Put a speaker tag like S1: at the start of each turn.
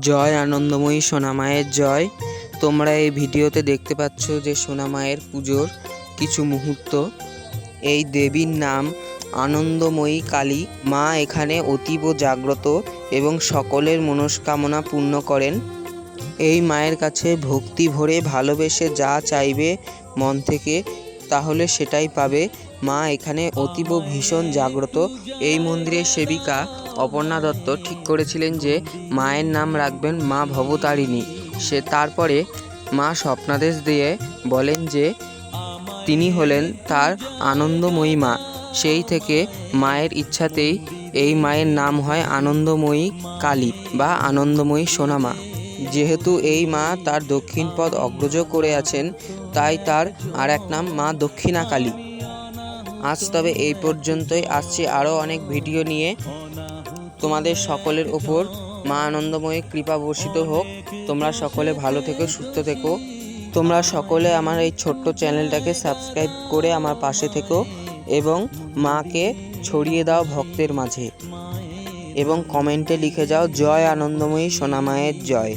S1: জয় আনন্দময়ী সোনামায়ের জয়। তোমরা এই ভিডিওতে দেখতে পাচ্ছ যে সোনামায়ের পুজোর কিছু মুহূর্ত। এই দেবীর নাম আনন্দময়ী কালী। মা এখানে অতীব জাগ্রত এবং সকলের মনস্কামনা পূর্ণ করেন। এই মায়ের কাছে ভক্তি ভরে ভালোবেসে যা চাইবে মন থেকে তাহলে সেটাই পাবে। মা এখানে অতীব ভীষণ জাগ্রত। এই মন্দিরের সেবিকা অপর্ণা দত্ত ঠিক করেছিলেন যে মায়ের নাম রাখবেন মা ভবতারিণী। তারপরে মা স্বপ্নাদেশ দিয়ে বলেন যে তিনি হলেন তার আনন্দময়ী মা। সেই থেকে মায়ের ইচ্ছাতেই এই মায়ের নাম হয় আনন্দময়ী কালী বা আনন্দময়ী সোনামা। যেহেতু এই মা তার দক্ষিণ পদ অগ্রজ করে আছেন, তাই তার আর এক নাম মা দক্ষিণা কালী। আজ তবে এই পর্যন্তই। আসছি আরও অনেক ভিডিও নিয়ে। তোমাদের সকলের ওপর মা আনন্দময়ী কৃপা বর্ষিত হোক। তোমরা সকলে ভালো থেকো, সুস্থ থেকো। তোমরা সকলে আমার এই ছোট্ট চ্যানেলটাকে সাবস্ক্রাইব করে আমার পাশে থেকো এবং মাকে ছড়িয়ে দাও ভক্তের মাঝে এবং কমেন্টে লিখে যাও জয় আনন্দময়ী সোনামায়ের জয়।